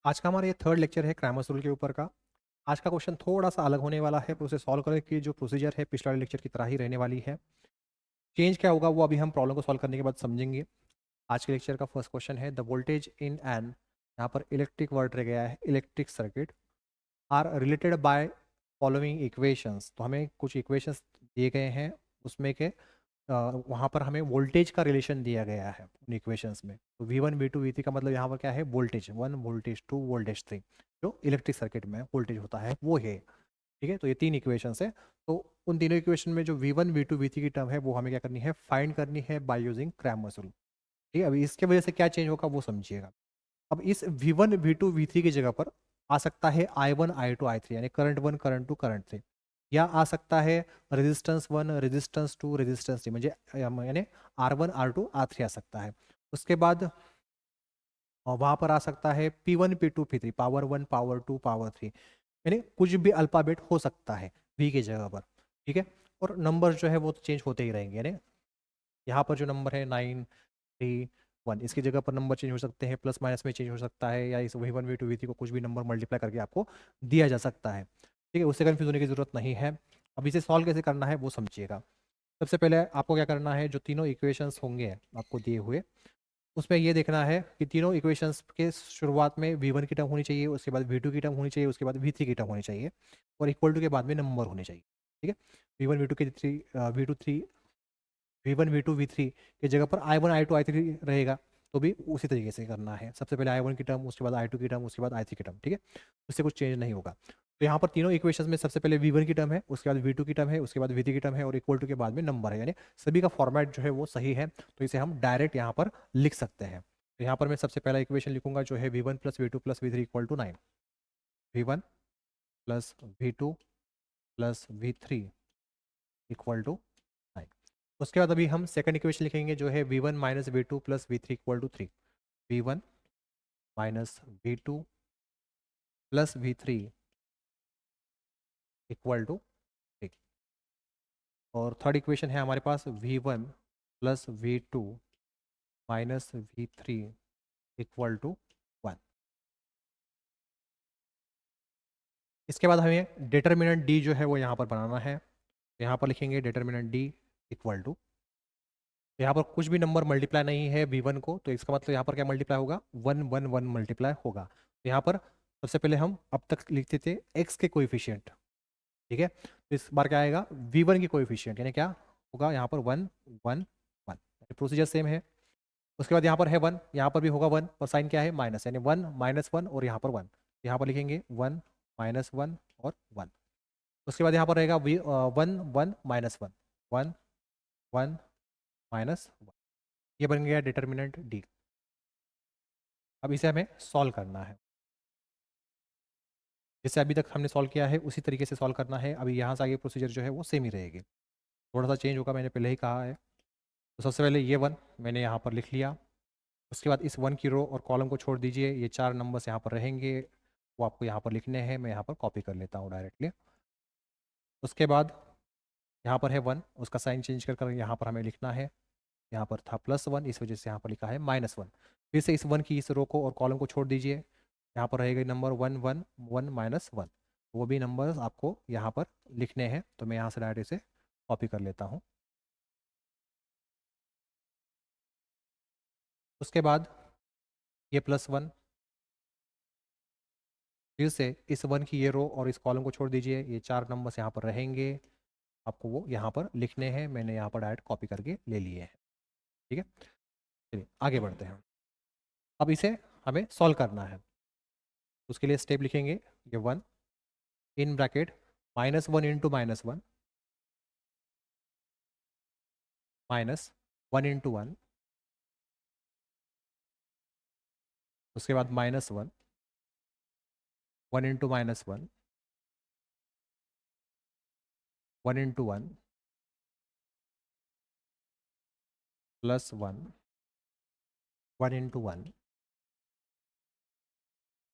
आज का हमारा ये थर्ड लेक्चर है क्रैमर्स रूल के ऊपर का। आज का क्वेश्चन थोड़ा सा अलग होने वाला है, पर उसे सॉल्व करने की जो प्रोसीजर है पिछले वाले लेक्चर की तरह ही रहने वाली है। चेंज क्या होगा वो अभी हम प्रॉब्लम को सॉल्व करने के बाद समझेंगे। आज के लेक्चर का फर्स्ट क्वेश्चन है द वोल्टेज इन एन, यहाँ पर इलेक्ट्रिक वर्ड रह गया है, electric circuit are related by following equations. तो हमें कुछ इक्वेशंस दिए गए हैं, उसमें के वहाँ पर हमें वोल्टेज का रिलेशन दिया गया है उन इक्वेशंस में। तो V1 V2 V3 का मतलब यहाँ पर क्या है, वोल्टेज 1 वोल्टेज 2 वोल्टेज 3, जो इलेक्ट्रिक सर्किट में वोल्टेज होता है वो है। ठीक है, तो ये तीन इक्वेशंस है। तो उन तीनों इक्वेशन में जो V1 V2 V3 की टर्म है वो हमें क्या करनी है, फाइंड करनी है बाय यूजिंग क्रैमर्स रूल। ठीक है, अभी इसके वजह से क्या चेंज होगा वो समझिएगा। अब इस V1 V2 V3 की जगह पर आ सकता है I1 I2 I3, यानी करंट 1 करंट 2 करंट 3, या आ सकता है रेजिस्टेंस 1 रेजिस्टेंस 2 रेजिस्टेंस 3, म्हणजे यानी R1 R2 R3 आ सकता है। उसके बाद वहां पर आ सकता है P1 P2 P3, power 1 power 2 power 3, यानी कुछ भी अल्फाबेट हो सकता है V की जगह पर। ठीक है, और नंबर जो है वो तो चेंज होते ही रहेंगे, यानी यहाँ पर जो नंबर है 9 3 1, इसकी जगह पर नंबर चेंज हो सकते हैं, प्लस माइनस में चेंज हो सकता है, या इस V1 V2 V3 को कुछ भी नंबर मल्टीप्लाई करके आपको दिया जा सकता है। ठीक है, उससे कंफ्यूज होने की जरूरत नहीं है। अब इसे सॉल्व कैसे करना है वो समझिएगा। सबसे पहले आपको क्या करना है, जो तीनों इक्वेशंस होंगे आपको दिए हुए, उसमें ये देखना है कि तीनों इक्वेशंस के शुरुआत में V1 की टर्म होनी चाहिए, उसके बाद V2 की टर्म होनी चाहिए, उसके बाद V3 की टर्म होनी चाहिए, और इक्वल टू के बाद में नंबर होने चाहिए। ठीक है, V1 V2 के three V2 3 V1 V2 V3 की जगह पर I1 I2 I3 रहेगा, तो भी उसी तरीके से करना है। सबसे पहले I1 की टर्म, उसके बाद I2 की टर्म, उसके बाद I3 की टर्म। ठीक है, उससे कुछ चेंज नहीं होगा। तो यहाँ पर तीनों इक्वेशंस में सबसे पहले V1 की टर्म है, उसके बाद V2 की टर्म है, उसके बाद V3 की टर्म है, और इक्वल टू के बाद में नंबर है, यानी सभी का फॉर्मेट जो है वो सही है। तो इसे हम डायरेक्ट यहाँ पर लिख सकते हैं। तो यहाँ पर मैं सबसे पहला इक्वेशन लिखूंगा जो है V1 plus V2 plus V3 equal to 9। V1 plus V2 plus V3 equal to 9। उसके बाद अभी हम सेकंड इक्वेशन लिखेंगे जो है V1 minus V2 plus V3 equal to 3। V1 minus V2 plus V3 equal to 3। और थर्ड इक्वेशन है हमारे पास V1 plus V2 minus V3 equal to 1। इसके बाद हमें डिटर्मिनेंट D जो है वो यहाँ पर बनाना है। यहाँ पर लिखेंगे डिटर्मिनेंट D इक्वल टू, यहाँ पर कुछ भी नंबर मल्टीप्लाई नहीं है V1 को, तो इसका मतलब यहाँ पर क्या मल्टीप्लाई होगा, 1 1 1 मल्टीप्लाई होगा। तो यहाँ पर सबसे पहले हम अब तक लिखते थे x के कोएफिशिएंट। ठीक है, तो इस बार क्या आएगा, V1 की कोएफिशिएंट, यानी क्या होगा यहाँ पर 1 1 1, प्रोसीजर सेम है। उसके बाद यहाँ पर है 1, यहाँ पर भी होगा 1, और साइन क्या है, माइनस, यानी 1 माइनस 1, और यहाँ पर 1। यहाँ पर लिखेंगे 1 माइनस 1 और 1। उसके बाद यहाँ पर रहेगा 1 1 माइनस 1 1 1 माइनस 1। ये बन गया डिटर्मिनेंट D। अब इसे हमें सॉल्व करना है, जैसे अभी तक हमने सॉल्व किया है उसी तरीके से सॉल्व करना है। अभी यहाँ से आगे प्रोसीजर जो है वो सेम ही रहेगी, थोड़ा सा चेंज होगा, मैंने पहले ही कहा है। तो सबसे पहले ये 1 मैंने यहाँ पर लिख लिया। उसके बाद इस 1 की रो और कॉलम को छोड़ दीजिए, ये 4 नंबर्स यहाँ पर रहेंगे, वो आपको यहाँ पर लिखने हैं। मैं यहाँ पर कॉपी कर लेता हूँ डायरेक्टली। उसके बाद यहाँ पर है 1, उसका साइन चेंज कर कर यहाँ पर हमें लिखना है। यहाँ पर था +1, इस वजह से यहाँ पर लिखा है -1। फिर से इस 1 की इस रो को और कॉलम को छोड़ दीजिए, यहाँ पर रहेगा नंबर 1 1 1 -1, वो भी नंबर्स आपको यहाँ पर लिखने हैं। तो मैं यहाँ से डायरेक्ट इसे कॉपी कर लेता हूँ। उसके बाद ये +1, फिर से इस 1 की ये रो और इस कॉलम को छोड़ दीजिए, ये 4 नंबर्स यहाँ पर रहेंगे, आपको वो यहाँ पर लिखने हैं। मैंने यहाँ पर डायरेक्ट कॉपी करके ले लिए हैं। ठीक है, चलिए आगे बढ़ते हैं। अब इसे हमें सॉल्व करना है, उसके लिए स्टेप लिखेंगे, ये 1 इन ब्रैकेट -1 इंटू -1 -1 इंटू 1, उसके बाद -1 1 इंटू -1 1 इंटू 1 +1 1 इंटू 1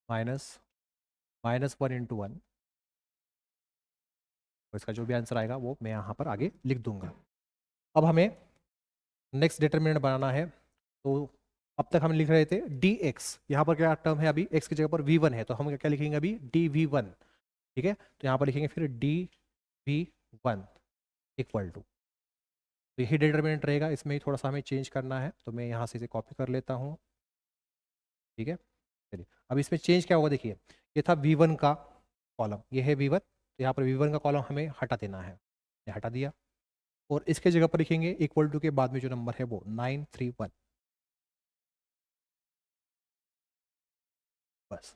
-1 इंटू 1। तो इसका जो भी आंसर आएगा वो मैं यहाँ पर आगे लिख दूंगा। अब हमें नेक्स्ट डिटर्मिनेंट बनाना है। तो अब तक हम लिख रहे थे डी एक्स, यहाँ पर क्या टर्म है अभी, एक्स की जगह पर v1 है, तो हम क्या लिखेंगे अभी डी वी वन। ठीक है, तो यहाँ पर लिखेंगे फिर D V one equal to, तो यही डिटर्मिनेंट रहेगा, इसमें ही थोड़ा सा हमें चेंज करना है, तो मैं यहाँ से इसे कॉपी कर लेता हूँ। ठीक है, चलिए अब इसमें चेंज क्या होगा, देखिए ये था v1 का कॉलम, ये है v1, तो यहाँ पर v1 का कॉलम हमें हटा देना है, ये हटा दिया, और इसके जगह पर लिखेंगे इक्वल टू के बाद में जो नंबर है वो 931, बस।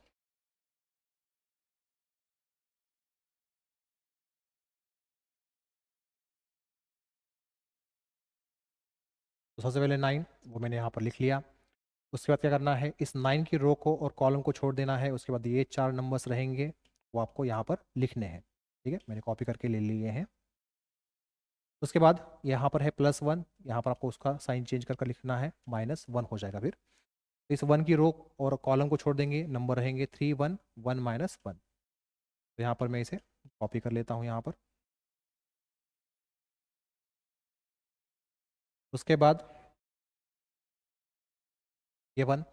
तो सबसे पहले 9 वो मैंने यहाँ पर लिख लिया, उसके बाद क्या करना है, इस 9 की रो को और कॉलम को छोड़ देना है, उसके बाद ये 4 नंबर्स रहेंगे वो आपको यहाँ पर लिखने हैं। ठीक है, मैंने कॉपी करके ले लिए हैं। उसके बाद यहाँ पर है +1, यहाँ पर आपको उसका साइन चेंज करके लिखना है, -1 हो जाएगा फिर। इस 1 की रो और कॉलम को छोड़ देंगे, नंबर रहेंगे 3 1 1 -1, तो यहाँ पर मैं इसे कॉपी कर लेता हूँ यहाँ पर। उसके बाद ये 1,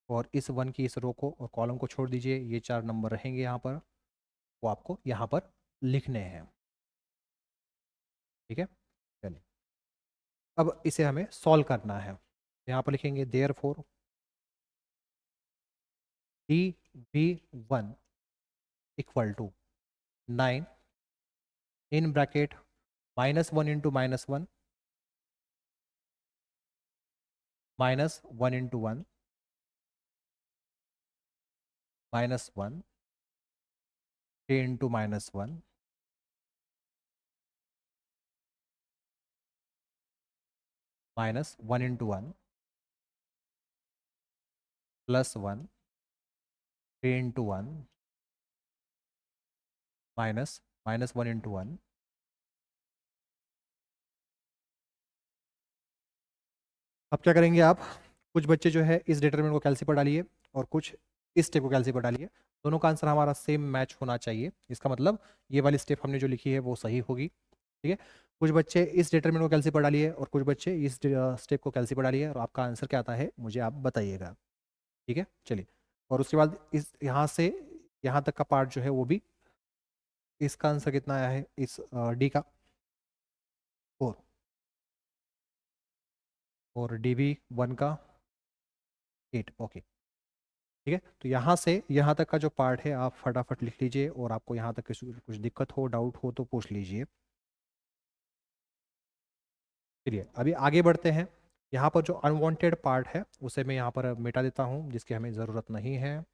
और इस 1 की इस रो को और कॉलम को छोड़ दीजिए, ये 4 नंबर रहेंगे यहाँ पर, वो आपको यहाँ पर लिखने हैं। ठीक है, चलिए अब इसे हमें सॉल्व करना है, यहाँ पर लिखेंगे therefore D V one equal to 9 in bracket -1 into -1 -1 into 1 -1 3 into -1 -1 into 1 +1 3 into 1 -1 into 1। अब क्या करेंगे आप, कुछ बच्चे जो है इस डिटरमिनेंट को कैलसी पर डालिए और कुछ इस स्टेप को कैलसी पर डालिए, दोनों का आंसर हमारा सेम मैच होना चाहिए, इसका मतलब ये वाली स्टेप हमने जो लिखी है वो सही होगी। ठीक है, कुछ बच्चे इस डिटरमिनेंट को कैलसी पर डालिए और कुछ बच्चे इस स्टेप को कैलसी पर डालिए, और आपका आंसर क्या आता है मुझे आप बताइएगा। ठीक है, चलिए, और उसके बाद इस यहाँ से यहाँ तक का पार्ट जो है वो भी, इसका आंसर कितना आया है इस डी का 4, और डी बी 1 का 8। ओके, ठीक है, तो यहाँ से यहाँ तक का जो पार्ट है आप फटाफट लिख लीजिए, और आपको यहाँ तक कुछ दिक्कत हो डाउट हो तो पूछ लीजिए। चलिए अभी आगे बढ़ते हैं, यहाँ पर जो अनवांटेड पार्ट है उसे मैं यहाँ पर मिटा देता हूँ, जिसकी हमें ज़रूरत नहीं है।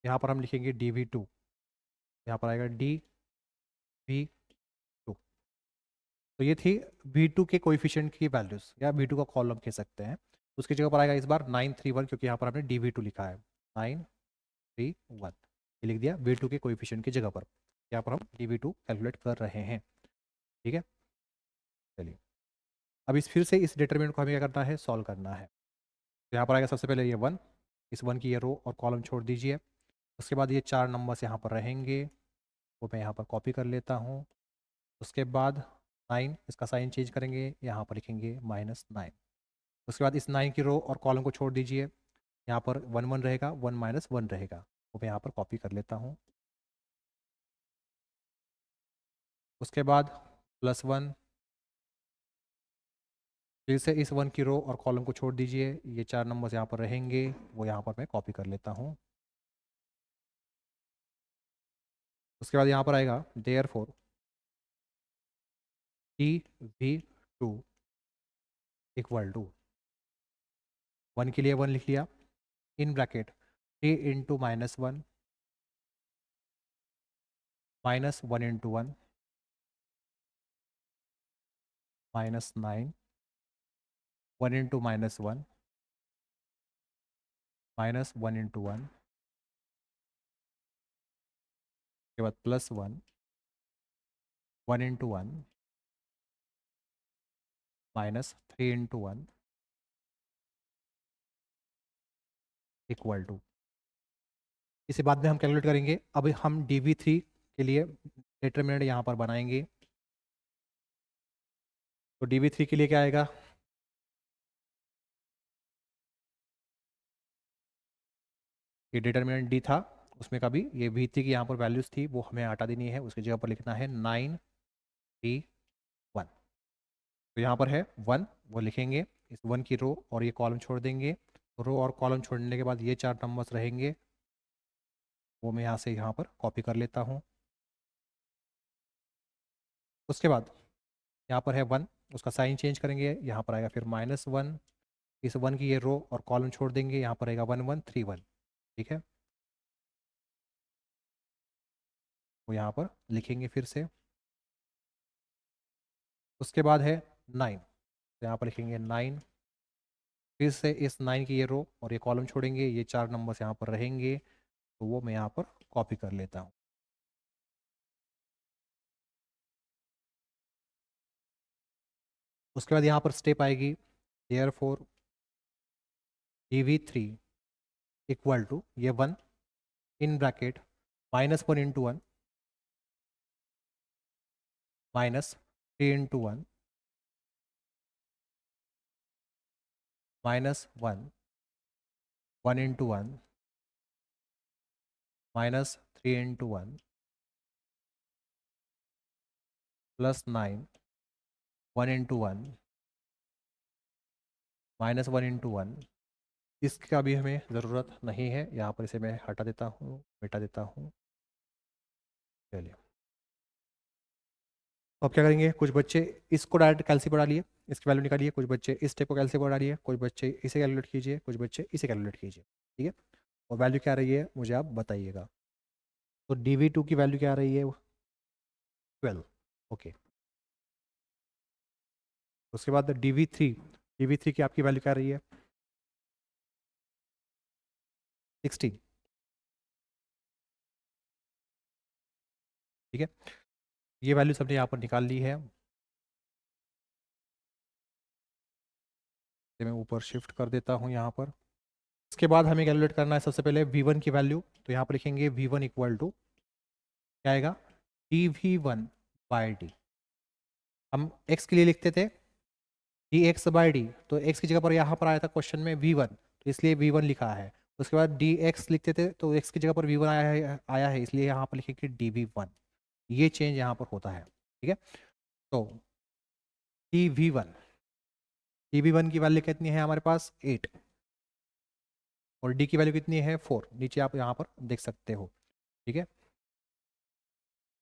यहाँ पर हम लिखेंगे dv2, यहाँ पर आएगा dv2, तो ये थी v2 के कोएफिशिएंट की वैल्यूज़, या v2 का कॉलम कह सकते हैं। उसकी जगह पर आएगा इस बार 931, क्योंकि यहाँ पर हमने dv2 लिखा है, 931 ये लिख दिया v2 के कोएफिशिएंट की जगह पर, यहाँ पर हम dv2 कैलकुलेट कर रहे हैं। ठीक है, चलिए अब इस फिर से इस डिटरमिनेंट को हमें क्या करना है, सॉल्व करना है। तो यहाँ पर आएगा सबसे पहले ये 1, इस 1 की ये रो और कॉलम छोड़ दीजिए, उसके बाद ये 4 नंबर्स यहाँ पर रहेंगे, वो मैं यहाँ पर कॉपी कर लेता हूँ। उसके बाद 9, इसका साइन चेंज करेंगे, यहाँ पर लिखेंगे -9। उसके बाद इस 9 की रो और कॉलम को छोड़ दीजिए, यहाँ पर 1 1 रहेगा, 1 -1 रहेगा, वो मैं यहाँ पर कॉपी कर लेता हूँ। उसके बाद +1, फिर से इस 1 की रो और कॉलम को छोड़ दीजिए, ये 4 नंबर्स यहाँ पर रहेंगे, वो यहाँ पर मैं कॉपी कर लेता हूँ। उसके बाद यहाँ पर आएगा there four dv2 equal to 1 के लिए 1 लिख लिया, in bracket 3 into -1 -1 into 1 -9 1 into -1 -1 into 1 के बाद +1 1 इंटू 1 -3 इंटू 1 इक्वल टू, इसे बाद में हम कैलकुलेट करेंगे, अभी हम dv3 के लिए डिटरमिनेंट यहाँ पर बनाएंगे। तो dv3 के लिए क्या आएगा, ये डिटर्मिनेंट डी था, उसमें कभी ये वी थ्री की यहाँ पर वैल्यूज़ थी वो हमें हटा देनी है, उसकी जगह पर लिखना है 9 3 1। तो यहाँ पर है 1, वो लिखेंगे, इस 1 की रो और ये कॉलम छोड़ देंगे। रो और कॉलम छोड़ने के बाद ये 4 नंबर्स रहेंगे, वो मैं यहाँ से यहाँ पर कॉपी कर लेता हूँ। उसके बाद यहाँ पर है 1, उसका साइन चेंज करेंगे, यहाँ पर आएगा फिर -1। इस 1 की ये रो और कॉलम छोड़ देंगे, यहाँ पर आएगा 1131। ठीक है, वो यहाँ पर लिखेंगे फिर से। उसके बाद है 9, तो यहाँ पर लिखेंगे 9। फिर से इस 9 की ये रो और ये कॉलम छोड़ेंगे, ये 4 नंबर्स यहाँ पर रहेंगे, तो वो मैं यहाँ पर कॉपी कर लेता हूँ। उसके बाद यहाँ पर स्टेप आएगी, there four DV3 equal to ये 1 इन ब्रैकेट -1 × 1 -3 × 1 -1 1 × 1 -3 × 1 +9 1 × 1 -1 × 1। इसका भी हमें ज़रूरत नहीं है, यहाँ पर इसे मैं हटा देता हूँ, मिटा देता हूँ। चलिए, तो अब क्या करेंगे, कुछ बच्चे इसको डायरेक्ट कैलसी पर डालिए, इसकी वैल्यू निकालिए। कुछ बच्चे इस स्टेप को कैलसी पर डालिए, कुछ बच्चे इसे कैलकुलेट कीजिए, कुछ बच्चे इसे कैलकुलेट कीजिए। ठीक है, और वैल्यू क्या आ रही है मुझे आप बताइएगा। तो DV2 की वैल्यू क्या आ रही है, 12। ओके, उसके बाद DV3 की आपकी वैल्यू क्या आ रही है, 16। ठीक है, ये वैल्यू सबने यहाँ पर निकाल ली है, मैं ऊपर शिफ्ट कर देता हूँ यहाँ पर। इसके बाद हमें कैलकुलेट करना है सबसे पहले V1 की वैल्यू, तो यहाँ पर लिखेंगे V1 इक्वल टू क्या आएगा, dV1/d। हम x के लिए लिखते थे dx/d, तो x की जगह पर यहाँ पर आया था क्वेश्चन में V1, तो इसलिए V1 लिखा है। उसके बाद dx लिखते थे, तो x की जगह पर V1 आया है इसलिए यहाँ पर लिखेंगे dV1। ये चेंज यहाँ पर होता है। ठीक है, तो dV1 की वैल्यू कितनी है हमारे पास, 8, और d की वैल्यू कितनी है, 4। नीचे आप यहाँ पर देख सकते हो। ठीक है,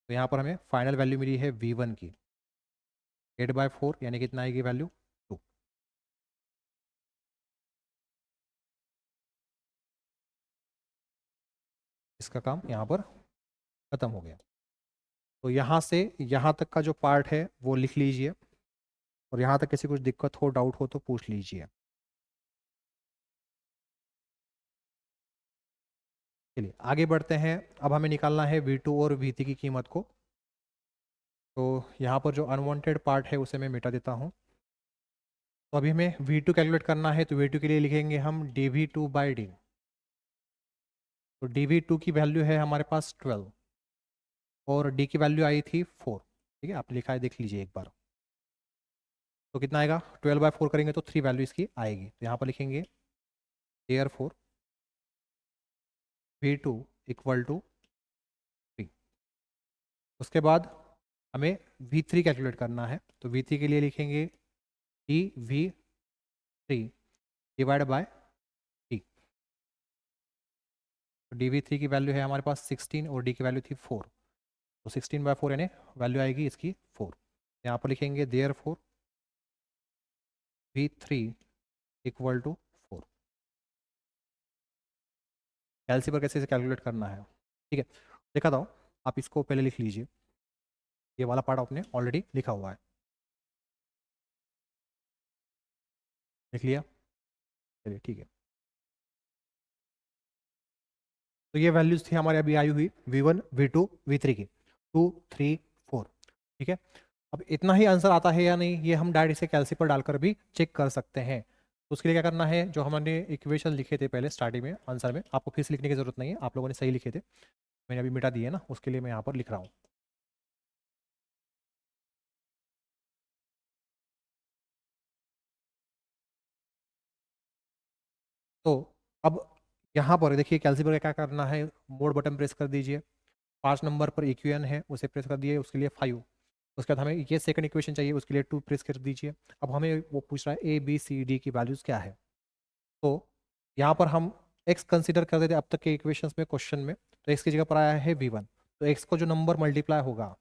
तो यहाँ पर हमें फाइनल वैल्यू मिली है V1 की 8/4, यानी कितना आएगी वैल्यू, 2। इसका काम यहाँ पर खत्म हो गया। तो यहाँ से यहाँ तक का जो पार्ट है वो लिख लीजिए, और यहाँ तक किसी कुछ दिक्कत हो, डाउट हो तो पूछ लीजिए। चलिए आगे बढ़ते हैं। अब हमें निकालना है V2 और V3 की कीमत को। तो यहाँ पर जो अनवांटेड पार्ट है उसे मैं मिटा देता हूँ। तो अभी हमें V2 कैलकुलेट करना है, तो V2 के लिए लिखेंगे हम dV2/d। तो dV2 की वैल्यू है हमारे पास 12, और d की वैल्यू आई थी 4। ठीक है, आपने लिखा है, देख लीजिए एक बार। तो कितना आएगा, 12/4 करेंगे तो 3 वैल्यू इसकी आएगी। तो यहाँ पर लिखेंगे देयरफॉर V2 इक्वल टू 3। उसके बाद हमें V3 कैलकुलेट करना है, तो V3 के लिए लिखेंगे dV3 डिवाइड बाय d। तो dV3 की वैल्यू है हमारे पास 16 और d की वैल्यू थी 4, तो 16/4 यानी वैल्यू आएगी इसकी 4। यहाँ पर लिखेंगे देयरफॉर V3 इक्वल टू 4। कैलसी पर कैसे इसे कैलकुलेट करना है, ठीक है, देखा था, आप इसको पहले लिख लीजिए। ये वाला पार्ट आपने ऑलरेडी लिखा हुआ है, लिख लिया। चलिए ठीक है, तो ये वैल्यूज थी हमारे अभी आई हुई V1 V2 V3 की, 2 3 4। ठीक है, अब इतना ही आंसर आता है या नहीं, ये हम डायरेक्ट इसे कैलसी पर डालकर भी चेक कर सकते हैं। तो उसके लिए क्या करना है, जो हमने इक्वेशन लिखे थे पहले स्टार्टिंग में आंसर में, आपको फिर से लिखने की जरूरत नहीं है, आप लोगों ने सही लिखे थे, मैंने अभी मिटा दिए ना, उसके लिए मैं यहाँ पर लिख रहा हूँ। तो अब यहाँ पर देखिए कैलसीपर का क्या करना है, मोड बटन प्रेस कर दीजिए, 5 नंबर पर EQN है उसे प्रेस कर दिए, उसके लिए 5। उसके बाद हमें ये सेकंड इक्वेशन चाहिए, उसके लिए 2 प्रेस कर दीजिए। अब हमें वो पूछ रहा है ABCD की वैल्यूज़ क्या है। तो यहाँ पर हम x कंसीडर कर देते अब तक के इक्वेशंस में, क्वेश्चन में। तो x की जगह पर आया है V1, तो x को जो नंबर मल्टीप्लाई होगा,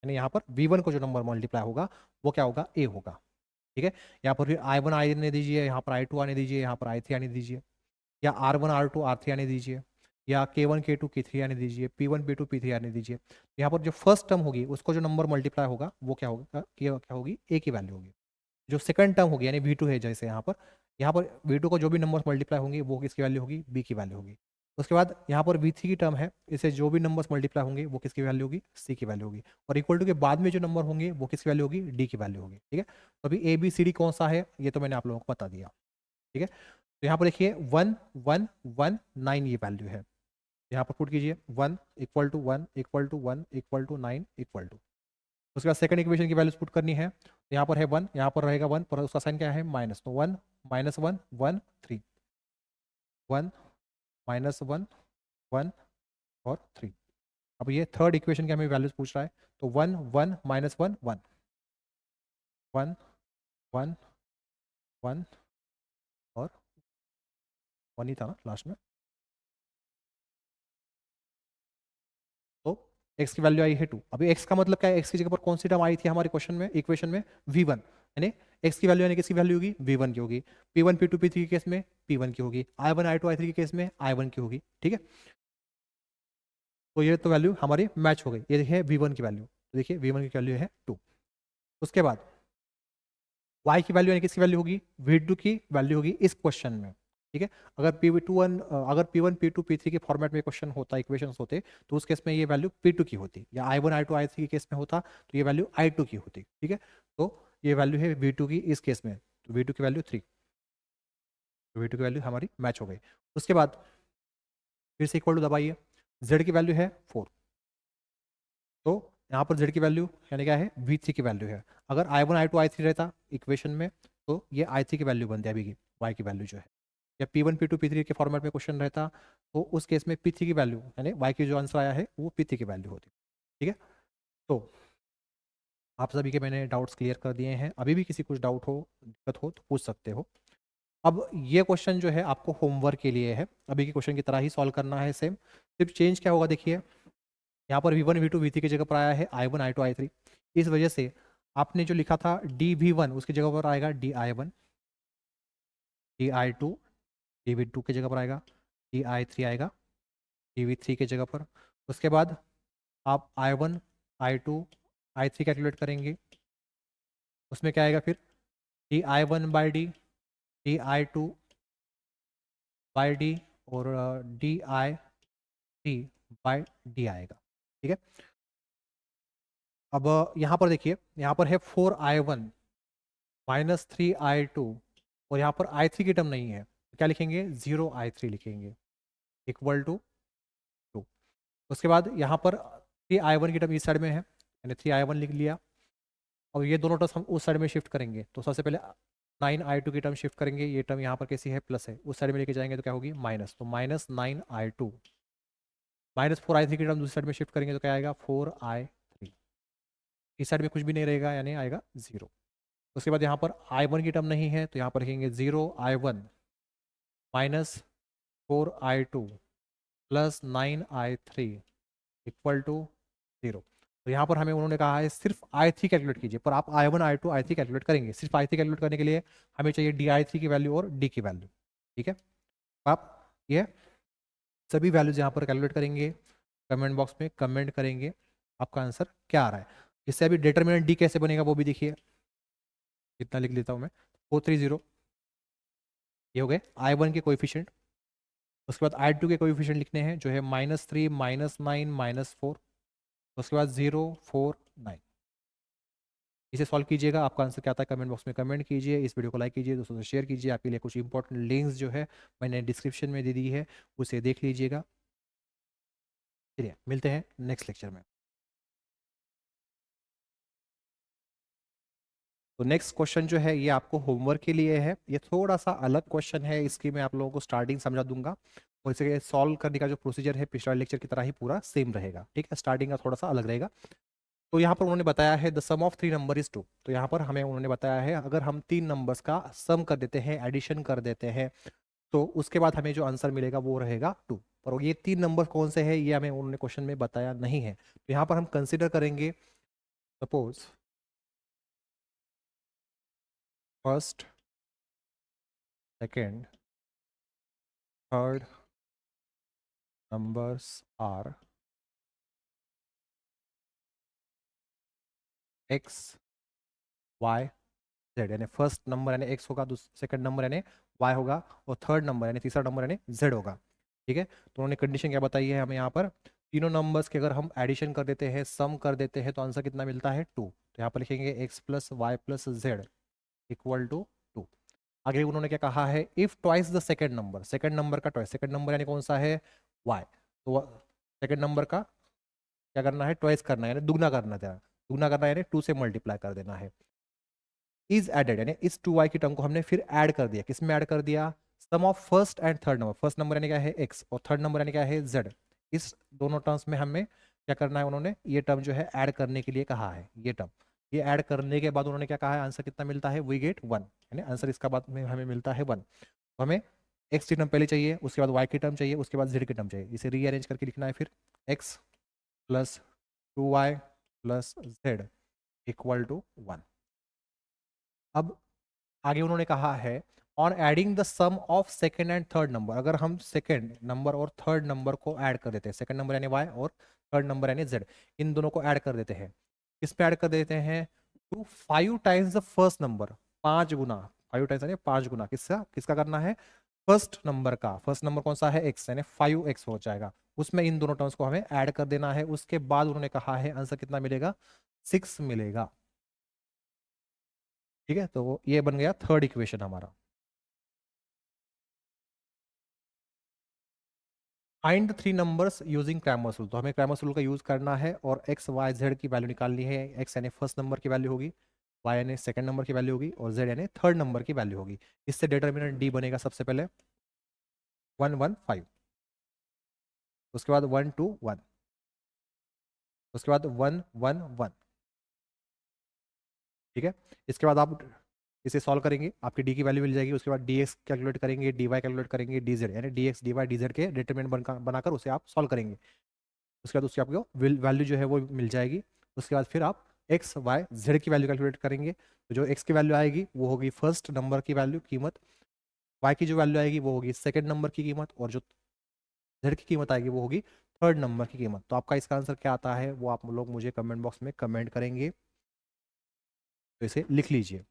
यानी यहाँ पर V1 को जो नंबर मल्टीप्लाई होगा वो क्या होगा, A होगा। ठीक है, यहाँ पर फिर I1 आने दीजिए, यहाँ पर I2 आने दीजिए, यहाँ पर I3 आने दीजिए, या R1 R2 R3 आने दीजिए, या K1 K2 K3 आने दीजिए, P1 P2 P3 आने दीजिए। यहाँ पर जो फर्स्ट टर्म होगी उसको जो नंबर मल्टीप्लाई होगा वो क्या होगा, क्या होगी, A की वैल्यू होगी। जो सेकंड टर्म होगी यानी V2 है, जैसे यहाँ पर V2 को जो भी नंबर्स मल्टीप्लाई होंगे वो किसकी वैल्यू होगी, B की वैल्यू होगी। उसके बाद यहाँ पर V3 की टर्म है, इसे जो भी नंबर्स मल्टीप्लाई होंगे वो किसकी वैल्यू होगी, C की वैल्यू होगी। और इक्वल टू के बाद में जो नंबर होंगे वो किसकी वैल्यू होगी, D की वैल्यू होगी। ठीक है, तो अभी ABCD कौन सा है ये तो मैंने आप लोगों को बता दिया। ठीक है, तो यहाँ पर देखिए 1 1 1 9 ये वैल्यू है। यहाँ पर पुट कीजिए 1 equal to 1 equal to 1 equal to 9 equal to. उसके बाद सेकंड इक्वेशन की वैल्यूज पुट करनी है, तो यहाँ पर है 1, यहाँ पर रहेगा 1, पर उसका साइन क्या है, माइनस। तो 1 -1 1 3, 1 -1 1 और 3। अब ये थर्ड इक्वेशन की हमें वैल्यूज पूछ रहा है, तो 1 1 -1 1 1 1 1 और 1 ही था ना लास्ट में। तो x की वैल्यू आई है 2। अभी x का मतलब क्या है, x की जगह पर कौन सी टर्म आई थी हमारे क्वेश्चन में, इक्वेशन में, V1, यानी x की वैल्यू यानी किसकी वैल्यू होगी, V1 की होगी। P1 P2 P3 के केस में P1 की होगी, I1 I2 I3 के केस में I1 की होगी। ठीक है, तो ये तो वैल्यू हमारी मैच हो गई। ये देखिए V1 की वैल्यू, तो देखिए V1 की वैल्यू है 2। उसके बाद y की वैल्यू यानी किसकी वैल्यू होगी, V2 की वैल्यू होगी इस क्वेश्चन में। ठीक है, अगर P1 P2 P3 के फॉर्मेट में क्वेश्चन होता, इक्वेशंस होते, तो उस केस में ये वैल्यू P2 की होती, या I1 I2 I3 के केस में होता तो ये वैल्यू I2 की होती। ठीक है, तो ये वैल्यू है V2 की इस केस में, तो V2 की वैल्यू 3, तो V2 की वैल्यू हमारी मैच हो गई। उसके बाद फिर से इक्वल टू दबाइए, Z की वैल्यू है 4, तो यहाँ पर Z की वैल्यू यानी क्या है, V3 की वैल्यू है। अगर I1 I2 I3 रहता इक्वेशन में, तो ये I3 की वैल्यू बनती है अभी की, Y की वैल्यू जो है। या P1 P2 P3 के फॉर्मेट में क्वेश्चन रहता, तो उस केस में P3 की वैल्यू यानी Y की जो आंसर आया है वो P3 की वैल्यू होती। ठीक है, तो आप सभी के मैंने डाउट्स क्लियर कर दिए हैं। अभी भी किसी कुछ डाउट हो, दिक्कत हो तो पूछ सकते हो। अब ये क्वेश्चन जो है आपको होमवर्क के लिए है, अभी के क्वेश्चन की तरह ही सॉल्व करना है सेम। सिर्फ चेंज क्या होगा देखिए, यहाँ पर V1 V2 V3 की जगह पर आया है I1 I2 I3। इस वजह से आपने जो लिखा था DV1 उसकी जगह पर आएगा DI1, DI2, DV2 की जगह पर आएगा DI3, आएगा DV3 की जगह पर। उसके बाद आप I1 I2 I3 कैलकुलेट करेंगे, उसमें क्या आएगा फिर DI1/D, DI2/D और DI3/D आएगा। ठीक है, अब यहाँ पर देखिए, यहाँ पर है 4I1 -3I2, और यहाँ पर I3 की टर्म नहीं है, तो क्या लिखेंगे, 0I3 लिखेंगे, इक्वल टू 2। उसके बाद यहाँ पर 3I1 की टर्म इस साइड में है, मैंने 3I1 लिख लिया। और ये दोनों टर्म्स हम उस साइड में शिफ्ट करेंगे, तो सबसे पहले 9I2 की टर्म शिफ्ट करेंगे, ये टर्म यहाँ पर कैसी है, प्लस है, उस साइड में लेके जाएंगे तो क्या होगी, माइनस, तो -9I2, -4I3 की टर्म दूसरी साइड में शिफ्ट करेंगे तो क्या आएगा, 4I3। इस साइड में कुछ भी नहीं रहेगा यानी आएगा 0। उसके बाद यहाँ पर I1 की टर्म नहीं है, तो यहाँ पर लिखेंगे 0I1 -4I2 plus 9I3 equal to 0। तो यहाँ पर हमें उन्होंने कहा है सिर्फ I3 कैलकुलेट कीजिए, पर आप I1 I2 I3 कैलकुलेट करेंगे। सिर्फ I3 कैलकुलेट करने के लिए हमें चाहिए DI3 की वैल्यू और D की वैल्यू। ठीक है, आप ये सभी वैल्यूज यहाँ पर कैलकुलेट करेंगे, कमेंट बॉक्स में कमेंट करेंगे आपका आंसर क्या आ रहा है। इससे अभी डिटर्मिनेंट D कैसे बनेगा वो भी देखिए, इतना लिख लेता हूँ मैं, 430, ये हो गए I1 के कोएफिशिएंट। उसके बाद I2 के कोएफिशिएंट लिखने हैं जो है -3 -9 -4, उसके बाद 0 4 9। इसे सॉल्व कीजिएगा, आपका आंसर क्या आता है कमेंट बॉक्स में कमेंट कीजिए, इस वीडियो को लाइक कीजिए, दोस्तों से शेयर कीजिए। आपके लिए कुछ इंपॉर्टेंट लिंक्स जो है मैंने डिस्क्रिप्शन में दे दी है, उसे देख लीजिएगा। चलिए मिलते हैं नेक्स्ट लेक्चर में। तो नेक्स्ट क्वेश्चन जो है ये आपको होमवर्क के लिए है, ये थोड़ा सा अलग क्वेश्चन है, इसकी मैं आप लोगों को स्टार्टिंग समझा दूंगा। और इसे सॉल्व करने का जो प्रोसीजर है पिछले लेक्चर की तरह ही पूरा सेम रहेगा, ठीक है। स्टार्टिंग का थोड़ा सा अलग रहेगा। तो यहाँ पर उन्होंने बताया है the sum of 3 number is 2। तो यहाँ पर हमें उन्होंने बताया है अगर हम 3 नंबर्स का सम कर देते हैं, एडिशन कर देते हैं, तो उसके बाद हमें जो आंसर मिलेगा वो रहेगा 2। पर ये 3 नंबर कौन से हैं ये हमें उन्होंने क्वेश्चन में बताया नहीं है। तो यहाँ पर हम कंसिडर करेंगे suppose first, second, third numbers are X Y Z, यानी फर्स्ट नंबर यानी एक्स होगा, सेकंड नंबर यानी वाई होगा, और थर्ड नंबर यानी तीसरा नंबर यानी जेड होगा, ठीक है। तो उन्होंने कंडीशन क्या बताई है हमें यहाँ पर, तीनों नंबर्स के अगर हम एडिशन कर देते हैं, सम कर देते हैं, तो आंसर कितना मिलता है 2। तो यहाँ पर लिखेंगे X plus Y plus Z equal to 2। आगे उन्होंने क्या कहा है, if twice the second number, second number का ट्वाइस, सेकंड नंबर यानी कौन सा है वाई, तो सेकंड नंबर का क्या करना है, ट्वाइस करना है, यानी दुगना करना है, दुगना करना है यानी 2 से मल्टीप्लाई कर देना है। इज एडेड यानी इस 2y की टर्म को हमने फिर ऐड कर दिया, किस में ऐड कर दिया, sum of first and third number, first number यानी क्या है x और थर्ड नंबर यानी क्या है z, इस दोनों टर्म्स में हमें क्या करना है, उन्होंने ये टर्म जो है ऐड करने के लिए कहा है, ये टर्म, ये ऐड करने के बाद उन्होंने क्या कहा है, आंसर कितना मिलता है, वी गेट 1, यानी आंसर इसका बाद में हमें मिलता है 1। तो हमें x की टर्म पहले चाहिए, उसके बाद y की टर्म चाहिए, उसके बाद z की टर्म चाहिए, इसे रीअरेंज करके लिखना है फिर x plus 2y plus z equal to 1। अब आगे उन्होंने कहा है on adding the sum of second and third number, अगर हम सेकेंड नंबर और थर्ड नंबर को ऐड कर देते हैं, सेकेंड नंबर यानी वाई और थर्ड नंबर यानी जेड, इन दोनों को ऐड कर देते हैं, किस पे ऐड कर देते हैं, to 5 times the first number, 5 गुना, 5 टाइम्स यानी 5 गुना, किसका किसका करना है, फर्स्ट नंबर का, फर्स्ट नंबर कौन सा है एक्स, यानी 5x हो जाएगा, उसमें इन दोनों टर्म्स को हमें ऐड कर देना है, उसके बाद उन्होंने कहा है आंसर कितना मिलेगा, 6 मिलेगा, ठीक है। तो ये बन गया थर्ड इक्वेशन हमारा। Find 3 numbers using Cramer's rule, तो हमें क्रैमर्स रूल का यूज करना है और एक्स वाई जेड की वैल्यू निकालनी है, एक्स यानी फर्स्ट नंबर की वैल्यू होगी, वाई यानी सेकंड नंबर की वैल्यू होगी, और जेड यानी थर्ड नंबर की वैल्यू होगी। इससे डिटर्मिनेंट डी बनेगा सबसे पहले 1 1 5, उसके बाद 1 2 1, उसके बाद 1 1 1, ठीक है। इसके बाद आप इसे सॉल्व करेंगे, आपकी डी की वैल्यू मिल जाएगी, उसके बाद डी एक्स कैलकुलेट करेंगे, डी वाई कैलकुलेट करेंगे, डी जेड यानी D X D Y D Z के डिटर्मिनेंट बनाकर उसे आप सॉल्व करेंगे। उसके बाद उसकी आपको वैल्यू जो है वो मिल जाएगी। उसके बाद फिर आप एक्स वाई जेड की वैल्यू कैलकुलेट करेंगे, तो जो एक्स की वैल्यू आएगी वो होगी फर्स्ट नंबर की वैल्यू कीमत, वाई की जो वैल्यू आएगी वो होगी सेकंड नंबर की कीमत, और जो जेड की कीमत आएगी वो होगी थर्ड नंबर की कीमत। तो आपका इसका आंसर क्या आता है वो आप लोग मुझे कमेंट बॉक्स में कमेंट करेंगे, तो इसे लिख लीजिए।